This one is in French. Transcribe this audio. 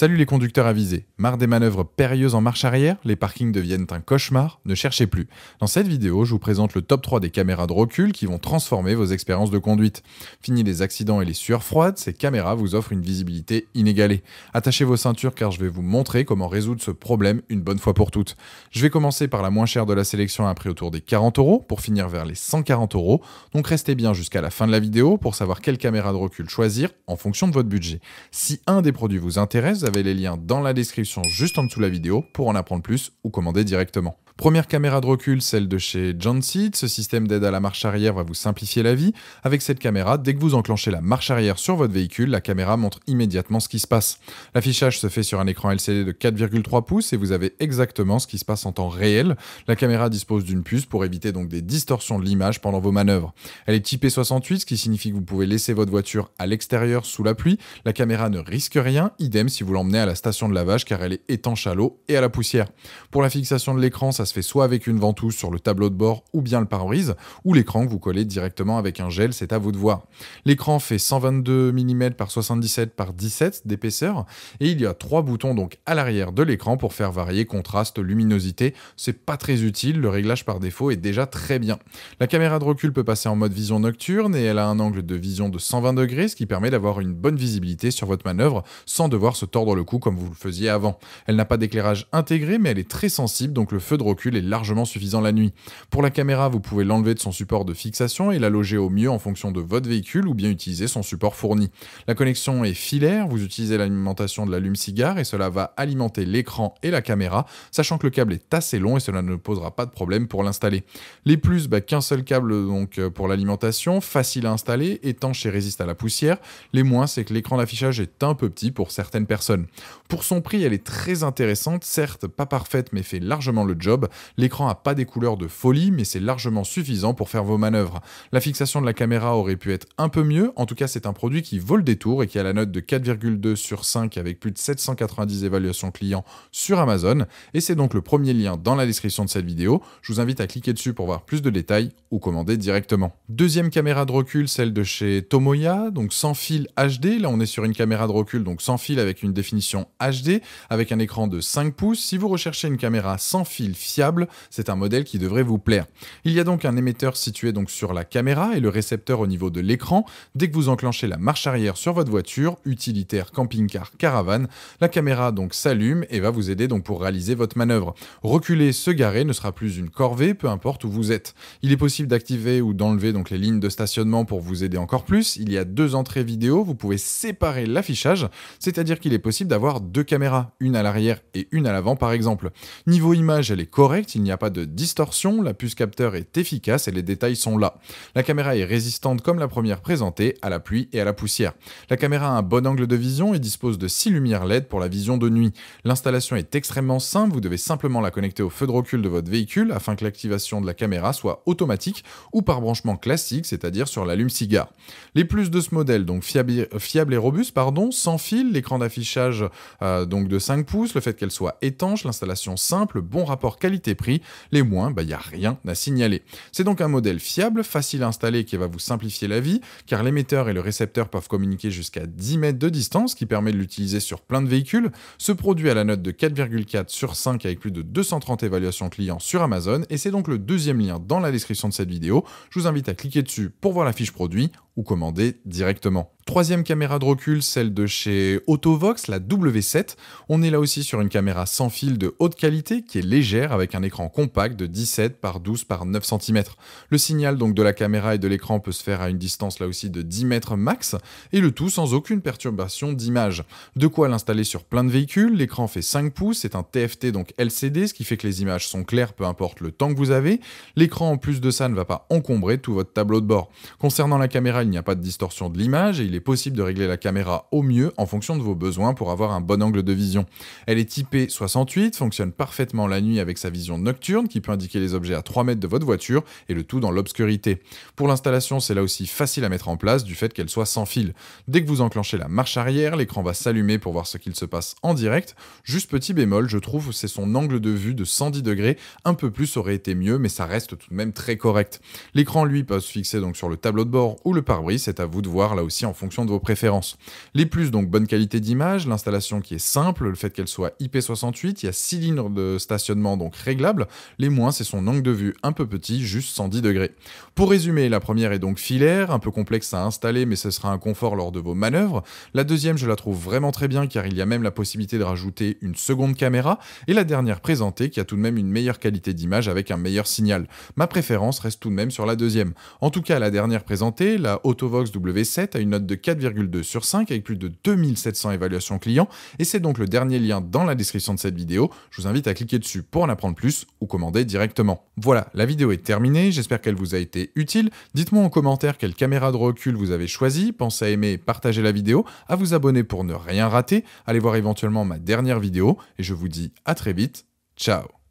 Salut les conducteurs avisés. Marre des manœuvres périlleuses en marche arrière? Les parkings deviennent un cauchemar? Ne cherchez plus. Dans cette vidéo, je vous présente le top 3 des caméras de recul qui vont transformer vos expériences de conduite. Fini les accidents et les sueurs froides, ces caméras vous offrent une visibilité inégalée. Attachez vos ceintures car je vais vous montrer comment résoudre ce problème une bonne fois pour toutes. Je vais commencer par la moins chère de la sélection à un prix autour des 40 € pour finir vers les 140 €. Donc restez bien jusqu'à la fin de la vidéo pour savoir quelle caméra de recul choisir en fonction de votre budget. Si un des produits vous intéresse, vous avez les liens dans la description juste en dessous de la vidéo pour en apprendre plus ou commander directement. Première caméra de recul, celle de chez Janseat. Ce système d'aide à la marche arrière va vous simplifier la vie. Avec cette caméra, dès que vous enclenchez la marche arrière sur votre véhicule, la caméra montre immédiatement ce qui se passe. L'affichage se fait sur un écran LCD de 4,3 pouces et vous avez exactement ce qui se passe en temps réel. La caméra dispose d'une puce pour éviter donc des distorsions de l'image pendant vos manœuvres. Elle est typée 68, ce qui signifie que vous pouvez laisser votre voiture à l'extérieur sous la pluie. La caméra ne risque rien, idem si vous l'emmenez à la station de lavage car elle est étanche à l'eau et à la poussière. Pour la fixation de l'écran, ça se fait soit avec une ventouse sur le tableau de bord ou bien le pare-brise, ou l'écran que vous collez directement avec un gel, c'est à vous de voir. L'écran fait 122 mm par 77 par 17 d'épaisseur et il y a 3 boutons donc à l'arrière de l'écran pour faire varier contraste, luminosité. C'est pas très utile, le réglage par défaut est déjà très bien. La caméra de recul peut passer en mode vision nocturne et elle a un angle de vision de 120 degrés, ce qui permet d'avoir une bonne visibilité sur votre manœuvre sans devoir se tordre le cou comme vous le faisiez avant. Elle n'a pas d'éclairage intégré mais elle est très sensible, donc le feu de recul est largement suffisant la nuit. Pour la caméra, vous pouvez l'enlever de son support de fixation et la loger au mieux en fonction de votre véhicule ou bien utiliser son support fourni. La connexion est filaire, vous utilisez l'alimentation de l'allume-cigare et cela va alimenter l'écran et la caméra, sachant que le câble est assez long et cela ne posera pas de problème pour l'installer. Les plus, qu'un seul câble donc pour l'alimentation, facile à installer, étanche et résiste à la poussière. Les moins, c'est que l'écran d'affichage est un peu petit pour certaines personnes. Pour son prix, elle est très intéressante, certes pas parfaite mais fait largement le job. L'écran n'a pas des couleurs de folie, mais c'est largement suffisant pour faire vos manœuvres. La fixation de la caméra aurait pu être un peu mieux, en tout cas c'est un produit qui vaut le détour et qui a la note de 4,2 sur 5 avec plus de 790 évaluations clients sur Amazon. Et c'est donc le premier lien dans la description de cette vidéo. Je vous invite à cliquer dessus pour voir plus de détails ou commander directement. Deuxième caméra de recul, celle de chez Tomoya, donc sans fil HD. Là on est sur une caméra de recul donc sans fil avec une définition HD, avec un écran de 5 pouces. Si vous recherchez une caméra sans fil fiable, c'est un modèle qui devrait vous plaire. Il y a donc un émetteur situé donc sur la caméra et le récepteur au niveau de l'écran. Dès que vous enclenchez la marche arrière sur votre voiture, utilitaire, camping-car, caravane, la caméra donc s'allume et va vous aider donc pour réaliser votre manœuvre. Reculer, se garer ne sera plus une corvée, peu importe où vous êtes. Il est possible d'activer ou d'enlever donc les lignes de stationnement pour vous aider encore plus. Il y a 2 entrées vidéo, vous pouvez séparer l'affichage, c'est-à-dire qu'il est possible d'avoir 2 caméras, une à l'arrière et une à l'avant par exemple. Niveau image, elle est correcte, il n'y a pas de distorsion, la puce capteur est efficace et les détails sont là. La caméra est résistante comme la première présentée à la pluie et à la poussière. La caméra a un bon angle de vision et dispose de 6 lumières LED pour la vision de nuit. L'installation est extrêmement simple, vous devez simplement la connecter au feu de recul de votre véhicule afin que l'activation de la caméra soit automatique ou par branchement classique, c'est-à-dire sur l'allume-cigare. Les plus de ce modèle, donc fiable et robuste, sans fil, l'écran d'affichage donc de 5 pouces, le fait qu'elle soit étanche, l'installation simple, bon rapport qualité-prix. Les moins, il n'y a rien à signaler. C'est donc un modèle fiable, facile à installer qui va vous simplifier la vie, car l'émetteur et le récepteur peuvent communiquer jusqu'à 10 mètres de distance, qui permet de l'utiliser sur plein de véhicules. Ce produit a la note de 4,4 sur 5 avec plus de 230 évaluations clients sur Amazon, et c'est donc le deuxième lien dans la description de cette vidéo. Je vous invite à cliquer dessus pour voir la fiche produit ou commander directement. Troisième caméra de recul, celle de chez Autovox, la W7. On est là aussi sur une caméra sans fil de haute qualité qui est légère avec un écran compact de 17 par 12 par 9 cm. Le signal donc de la caméra et de l'écran peut se faire à une distance là aussi de 10 mètres max et le tout sans aucune perturbation d'image. De quoi l'installer sur plein de véhicules. L'écran fait 5 pouces, c'est un TFT donc LCD, ce qui fait que les images sont claires peu importe le temps que vous avez. L'écran en plus de ça ne va pas encombrer tout votre tableau de bord. Concernant la caméra, il n'y a pas de distorsion de l'image et il est possible de régler la caméra au mieux en fonction de vos besoins pour avoir un bon angle de vision. Elle est typée 68, fonctionne parfaitement la nuit avec sa vision nocturne qui peut indiquer les objets à 3 mètres de votre voiture et le tout dans l'obscurité. Pour l'installation, c'est là aussi facile à mettre en place du fait qu'elle soit sans fil. Dès que vous enclenchez la marche arrière, l'écran va s'allumer pour voir ce qu'il se passe en direct. Juste petit bémol, je trouve, c'est son angle de vue de 110 degrés. Un peu plus aurait été mieux, mais ça reste tout de même très correct. L'écran, lui, peut se fixer donc sur le tableau de bord ou le pare-brise, c'est à vous de voir là aussi en fonction fonction de vos préférences. Les plus, donc bonne qualité d'image, l'installation qui est simple, le fait qu'elle soit IP68, il y a 6 lignes de stationnement donc réglables. Les moins, c'est son angle de vue un peu petit, juste 110 degrés. Pour résumer, la première est donc filaire, un peu complexe à installer, mais ce sera un confort lors de vos manœuvres. La deuxième, je la trouve vraiment très bien car il y a même la possibilité de rajouter une seconde caméra. Et la dernière présentée qui a tout de même une meilleure qualité d'image avec un meilleur signal. Ma préférence reste tout de même sur la deuxième. En tout cas, la dernière présentée, la Autovox W7, a une note de 4,2 sur 5 avec plus de 2700 évaluations clients. Et c'est donc le dernier lien dans la description de cette vidéo. Je vous invite à cliquer dessus pour en apprendre plus ou commander directement. Voilà, la vidéo est terminée. J'espère qu'elle vous a été utile. Dites-moi en commentaire quelle caméra de recul vous avez choisi. Pensez à aimer et partager la vidéo, à vous abonner pour ne rien rater. Allez voir éventuellement ma dernière vidéo et je vous dis à très vite. Ciao.